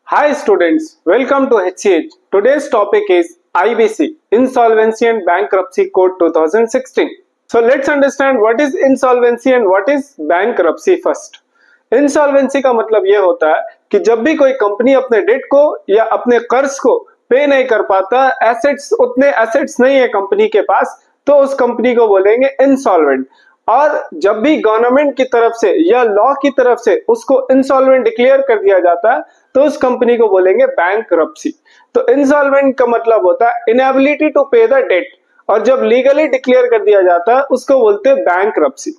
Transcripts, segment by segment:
Hi students, welcome to HCH. Today's topic is IBC, Insolvency and Bankruptcy Code 2016. So let's understand what is insolvency and what is bankruptcy first. Insolvency का मतलब ये होता है कि जब भी कोई कंपनी अपने डेट को या अपने कर्ज को पे नहीं कर पाता, उतने एसेट्स नहीं है कंपनी के पास, तो उस कंपनी को बोलेंगे इंसॉल्वेंट। और जब भी गवर्नमेंट की तरफ से या लॉ की तरफ से उसको इंसॉल्वेंट डिक्लेयर कर दिया जाता है तो उस कंपनी को बोलेंगे बैंकरप्सी। तो इंसॉल्वेंट का मतलब होता है इनएबिलिटी टू पे द डेट, और जब लीगली डिक्लेयर कर दिया जाता है उसको बोलते हैं बैंकरप्सी।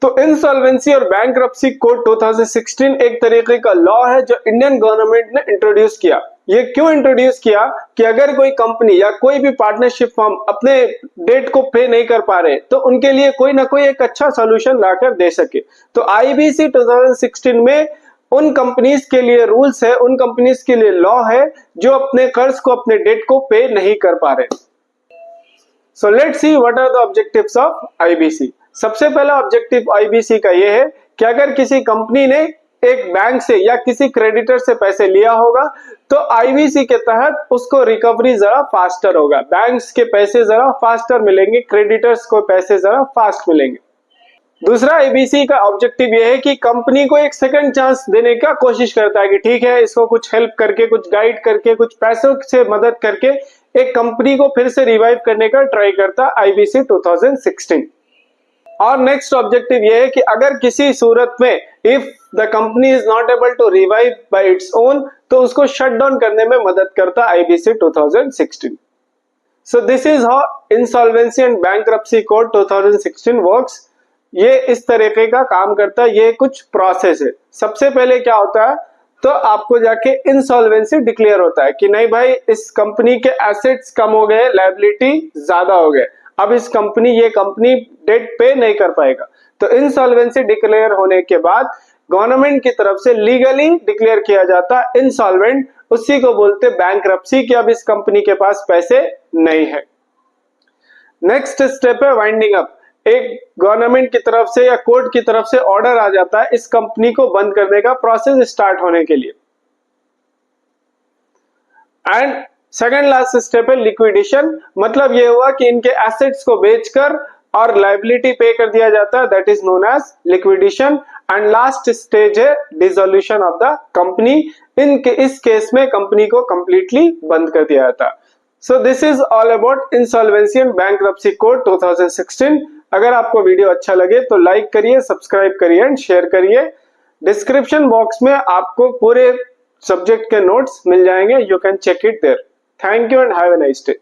तो इंसॉल्वेंसी और बैंकरप्सी कोड 2016 एक तरीके का लॉ है जो इंडियन गवर्नमेंट ने इंट्रोड्यूस किया। ये क्यों इंट्रोड्यूस किया कि अगर कोई कंपनी या कोई भी पार्टनरशिप फर्म अपने डेट को पे नहीं कर पा रहे तो उनके लिए कोई ना कोई एक अच्छा सॉल्यूशन लाकर दे सके। तो आईबीसी 2016 में उन कंपनीज के लिए रूल्स है, उन कंपनीज के लिए लॉ है जो अपने कर्ज को, अपने डेट को पे नहीं कर पा रहे। So let's see what are the objectives of IBC. सबसे पहला ऑब्जेक्टिव आईबीसी का ये है कि अगर किसी कंपनी ने एक बैंक से या किसी क्रेडिटर से पैसे लिया होगा तो आईबीसी के तहत उसको रिकवरी जरा फास्टर होगा। बैंक्स के पैसे जरा फास्टर मिलेंगे, क्रेडिटर्स को पैसे जरा फास्ट मिलेंगे। दूसरा आईबीसी का ऑब्जेक्टिव ये है कि कंपनी को एक सेकंड चांस देने का कोशिश करता है कि ठीक है, इसको कुछ हेल्प करके, कुछ गाइड करके, कुछ पैसों से मदद करके एक कंपनी को फिर से रिवाइव करने का ट्राई करता आईबीसी 2016। और नेक्स्ट ऑब्जेक्टिव ये है कि अगर किसी सूरत में if the company is not able to revive by its own तो उसको शट डाउन करने में मदद करता IBC 2016। So this is how insolvency and bankruptcy code 2016 works. ये इस तरीके का काम करता है, ये कुछ प्रोसेस है। सबसे पहले क्या होता है, तो आपको जाके इंसॉल्वेंसी डिक्लेयर होता है कि नहीं भाई, इस कंपनी के एसेट्स कम हो गए, लायबिलिटी ज्यादा हो गए, अब ये कंपनी डेट पे नहीं कर पाएगा। तो इंसॉल्वेंसी डिक्लेयर होने के बाद गवर्नमेंट की तरफ से लीगली डिक्लेयर किया जाता है इंसॉल्वेंट, उसी को बोलते बैंकरप्सी कि अब इस कंपनी के पास पैसे नहीं है। नेक्स्ट स्टेप है वाइंडिंग अप। एक गवर्नमेंट की तरफ से या कोर्ट की तरफ से ऑर्डर आ जाता है इस कंपनी को बंद करने का प्रोसेस स्टार्ट होने के लिए। एंड सेकेंड लास्ट स्टेप है लिक्विडेशन। मतलब ये हुआ कि इनके एसेट्स को बेचकर और लायबिलिटी पे कर दिया जाता है, that is known as liquidation. And last stage है डिसोल्यूशन ऑफ द कंपनी। इस केस में कंपनी को कंप्लीटली बंद कर दिया जाता है। So this is all about insolvency and bankruptcy code 2016। अगर आपको वीडियो अच्छा लगे तो लाइक करिए, सब्सक्राइब करिए एंड शेयर करिए। डिस्क्रिप्शन बॉक्स में आपको पूरे सब्जेक्ट के नोट्स मिल जाएंगे, you can check it there. Thank you and have a nice day.